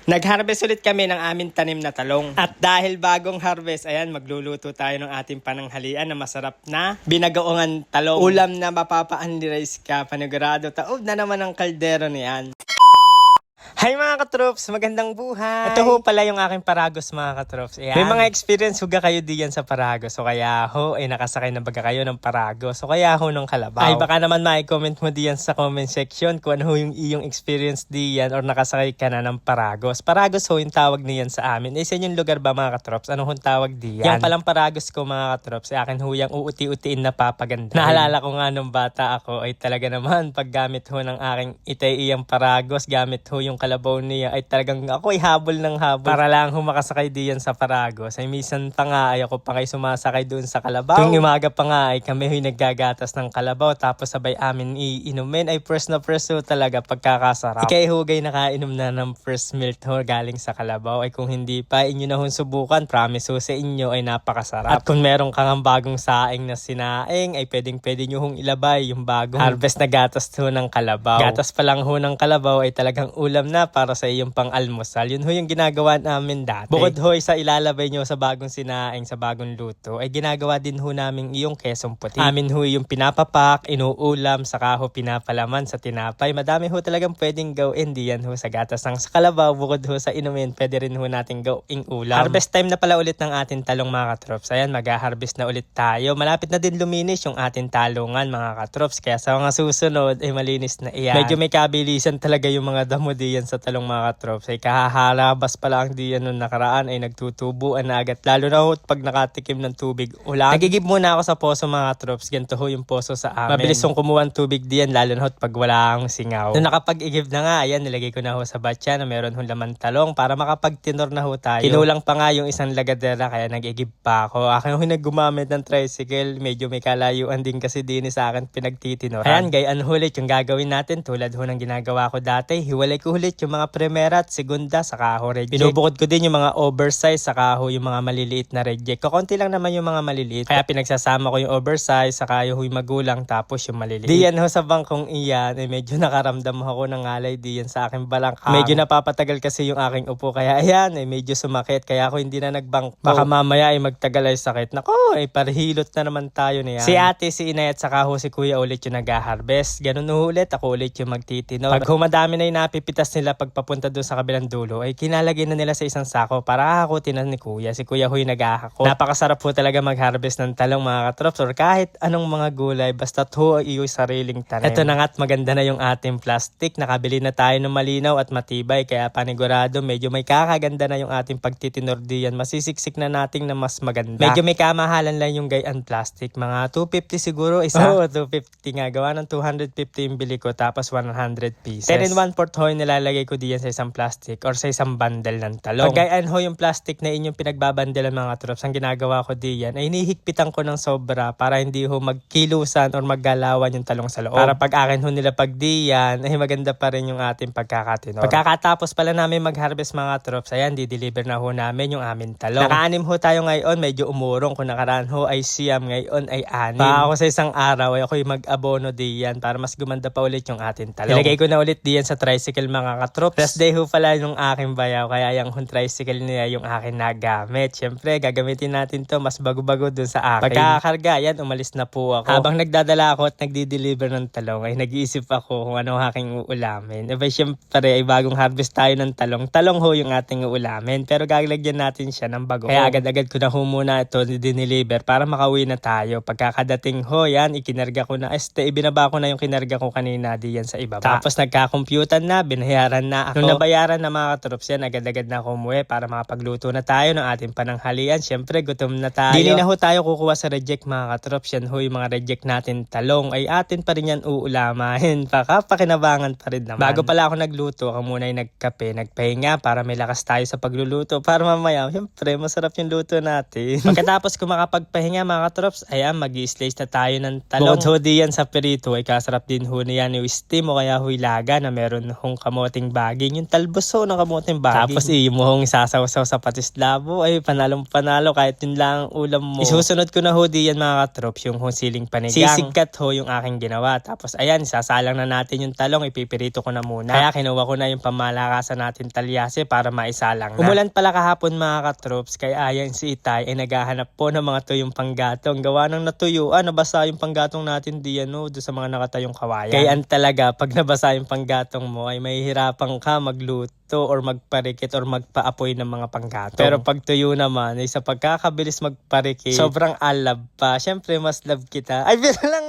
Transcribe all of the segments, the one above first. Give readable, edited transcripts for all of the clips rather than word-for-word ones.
Nag-harvest ulit kami ng aming tanim na talong. At dahil bagong harvest, ayan, magluluto tayo ng ating pananghalian na masarap na binagoongan talong. Ulam na mapapa-only rice ka, panigurado. Taob na naman ang kaldero niyan. Hi mga katrops, magandang buhay! Ito ho pala yung aking paragos mga katrops. Ayan. May mga experience huga kayo diyan sa paragos. So kaya ho, ay nakasakay na baga kayo ng paragos. So kaya ho ng kalabaw. Ay baka naman ma-comment mo diyan sa comment section kung ano ho yung iyong experience diyan or nakasakay ka na ng paragos. Paragos ho yung tawag niyan sa amin. Eh sa inyong lugar ba mga katrops? Ano ho yung tawag diyan? Yan palang paragos ko mga katrops. Akin ho yung uuti-utiin na papaganda. Naalala ko nga nung bata ako ay talaga naman paggamit ho ng aking itay-iyang paragos, gamit ho yung kalabaw niya ay talagang ako ay habol ng habol para lang humakasakay diyan sa paragos. Ay minsan pa nga ay ako pa kayo sumasakay doon sa kalabaw. Tuwing umaga pa nga ay kami huy naggagatas ng kalabaw tapos sabay amin iinumin. Ay first na first ho talaga pagkakasarap. Ikay hugay nakainom na ng first milk ho galing sa kalabaw. Ay kung hindi pa inyo na hong subukan, promise ho sa inyo ay napakasarap. At kung meron kang bagong saing na sinaing ay pwede nyo hong ilabay yung bagong harvest na gatas ho ng kalabaw. Gatas pa lang ho ng kalabaw ay talagang ulam na para sa iyong pang-almusal. Yun ho yung ginagawa namin dati. Bukod ho sa ilalabay nyo sa bagong sinaing, sa bagong luto, ay ginagawa din ho namin iyong kesong puti. Amin ho yung pinapapak, inuulam, saka ho pinapalaman sa tinapay. Madami ho talagang pwedeng gawin diyan ho sa gatas ng sa kalabaw. Bukod ho sa inumin, pwede rin ho natin gawing ulam. Harvest time na pala ulit ng ating talong mga katrops. Ayan, mag-harvest na ulit tayo. Malapit na din luminis yung ating talungan mga katrops. Kaya sa mga susunod ay malinis na iyan. Medyo may kabilisan talaga yung mga damo diyan sa talong mga katrops. Ay kahaharabas pa lang diyan nung nakaraan ay nagtutubuan na agad. Lalo na ho pag nakatikim ng tubig ulan. Nagigib muna ako sa poso mga katrops. Ganito ho yung poso sa amin. Mabilis kong kumuha ng tubig diyan lalo na ho pag wala akong singaw. Nung nakapag-igib na nga, ayan, nilagay ko na ho sa batya na meron ho laman talong para makapagtinor na ho tayo. Kinulang pa nga yung isang lagadera kaya nag-igib pa ako. Akin ho naggumamit ng tricycle. Medyo may kalayuan din kasi din sa akin pinagtitinoran. Ayan, gayaan hulit yung gagawin natin tulad ho ng ginagawa ko dati. Hiwalay ko hulit yung mga primera at segunda saka ho reject. Binubukod ko din yung mga oversize saka ho yung mga maliliit na reject. Kakunti lang naman yung mga maliliit. Kaya pinagsasama ko yung oversize saka yung magulang tapos yung maliliit. Diyan ho sa bangkong iyan ay medyo nakaramdam ako ng alay diyan sa aking balakang. Medyo napapatagal kasi yung aking upo kaya ayan ay medyo sumakit kaya ako hindi na nagbangko. Baka mamaya ay magtagal ay sakit. Nako ay parihilot na naman tayo niyan. Si ate, si inay at saka ho si kuya ulit yung nag-harvest. Ganun ho ulit ako ulit yung magtitinor. Pag humadami na yung napipitas nila pagpapunta doon sa kabilang dulo ay kinalagay na nila sa isang sako para hakutin na ni kuya. Si kuya huy naghahakot. Napakasarap po talaga mag-harvest ng talong mga katrops or kahit anong mga gulay basta ho iyo sariling tanim. Ito na nga't maganda na yung ating plastic. Nakabili na tayo ng malinaw at matibay kaya panigurado medyo may kakaganda na yung ating pagtitinor diyan. Masisiksik na nating na mas maganda. Medyo may kamahalan lang yung gayaan plastic. Mga 250 siguro isa. Oo, 250 nga. Gawa ng 250 yung bili ko tapos 100 pieces. 10 and 1/4 ho yung nilalagay ko diyan sa isang plastic or sa isang bundle ng talong. Pag gayaan ho yung plastic na inyong pinagbabandelan mga trops, ang ginagawa ko diyan ay hinihigpitan ko ng sobra para hindi ho magkilusan or maggalawan yung talong sa loob. Para pag akin ho nila pag diyan ay maganda pa rin yung ating pagkakatinor. Pagkakatapos pala namin mag-harvest mga trops, ayan, di-deliver na ho namin yung aming talong. Naka-anim ho tayo ngayon, medyo umurong. Kung nakaraan ho ay siyam, ngayon ay 6. Pa ako sa isang araw ay ako'y mag-abono diyan para mas gumanda pa ulit yung ating talong. Ilagay ko na ulit diyan sa tricycle mga katrops. First day ho pala yung aking bayaw kaya yung tricycle niya yung akin nagamit. Siyempre gagamitin natin to mas bago-bago dun sa akin. Pagkakarga yan, umalis na po ako. Habang nagdadala ako at nagdi-deliver ng talong ay nag-iisip ako kung ano aking uulamin. Aba siyempre ay bagong harvest tayo ng talong. Talong ho yung ating uulamin pero gaglagyan natin siya ng bago. Kaya agad-agad ko na ho muna ito dineliver para makauwi na tayo. Pagkakadating ho yan, ikinarga ko na. Ibinaba ko na yung kinarga ko kanina diyan sa ibaba. Tapos nagka-computan na, binayaran na ako. Nung nabayaran na mga katrops yan, agad-agad na ako umuwi para makapagluto na tayo ng ating pananghalian. Siyempre, gutom na tayo. Dili na ho tayo kukuha sa reject mga katrops. Yan ho yung mga reject natin talong. Ay atin pa rin yan uulamahin. Pakinabangan pa rin naman. Bago pala ako nagluto, ako muna ay nagkape, nagpahinga para may lakas tayo sa pagluluto. Para mamaya, siyempre, masarap yung luto natin. Pagkatapos ko makapagpahinga mga katrops, ayan, mag-i-slice na tayo ng talong. Bukod ho diyan sa perito, ay kasarap din ho niyan yung steam o kaya huy laga na meron hong kamoting kamuting baging. Yung talbos ho ng kamuting baging. Tapos mo hong isasaw-saw sa patis labo. Ay, panalong panalo kahit yun lang ang ulam mo. Isusunod ko na ho diyan mga katrops, yung siling panigang. Sisigkat ho yung aking ginawa. Tapos ayan, sasalang na natin yung talong. Ipipirito ko na muna. Kaya kinuha ko na yung pamalakasan natin talyase para maisalang na. Umulan pala kahapon mga katrops. Kaya ayan si Itay ay naghahanap po ng mga tuyong panggatong. Gawa ng natuyuan, nabasa yung panggatong natin diyan doon sa mga nakatayong kawayan. Kaya talaga, pag nabasa yung panggatong mo ay mahihirapan ka magluto or magparikit or magpaapoy ng mga panggatong. Pero pag tuyo naman, ay sa pagkakabilis magparikit, sobrang alab pa. Siyempre, mas love kita. Ay, biro lang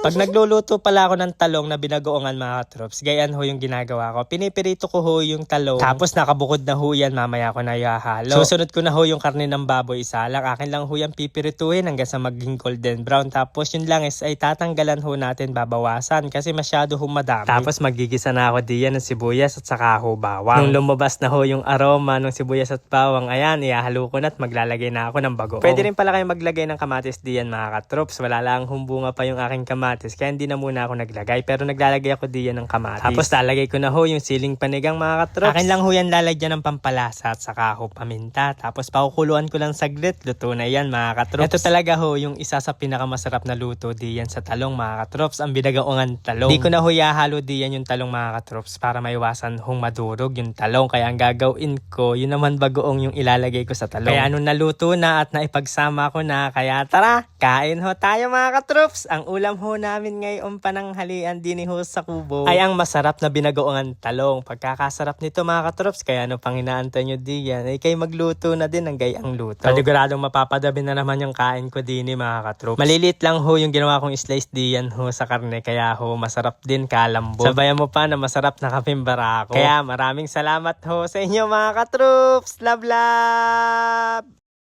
Pag nagluluto pala ako ng talong na binagoongan mga katrops, gayan ho yung ginagawa ko. Pinipirito ko ho yung talong. Tapos nakabukod na ho yan, mamaya ko na ihahalo. Susunod ko na ho yung karne ng baboy isa lang. Akin lang ho yan pipirituhin hanggang sa maging golden brown. Tapos yun lang is ay tatanggalan ho natin, babawasan kasi masyado ho madami. Tapos magigisa na ako diyan ng sibuyas at saka ho bawang. Nung lumabas na ho yung aroma ng sibuyas at bawang, ayan, ihahalo ko na at maglalagay na ako ng bagoong. Pwede rin pala kayo maglagay ng kamatis diyan mga katrops. Wala lang humbunga pa yung aking kamatis. Kaya hindi na muna ako naglagay. Pero naglalagay ako diyan ng kamatis. Tapos lalagay ko na ho yung siling panigang mga katrops. Akin lang ho yan lalagyan ng pampalasa at saka ho paminta. Tapos pakukuluan ko lang saglit. Luto na yan mga katrops. Ito talaga ho yung isa sa pinakamasarap na luto diyan sa talong mga katrops. Ang binagaongan talong. Di ko na ho ihahalo diyan yung talong mga katrops para maiwasan hong madurog yung talong. Kaya ang gagawin ko, yun naman bagoong yung ilalagay ko sa talong. Kaya nung naluto na at naipagsama ko na, kaya tara, kain ho tayo mga katrops. Ang ulam ho namin ngayon pananghalian din ho sa kubo ay ang masarap na binagoongan talong. Pagkakasarap nito mga katrops, kaya ano pang inaantay nyo diyan ay kayo magluto na din ng gayang luto. Paniguradong mapapadabi na naman yung kain ko din mga katrops. Maliliit lang ho yung ginawa kong slice diyan ho sa karne, kaya ho masarap din kalambot. Sabayan mo pa na masarap na kapimbarako. Kaya maraming salamat ho sa inyo mga katrops. Love love!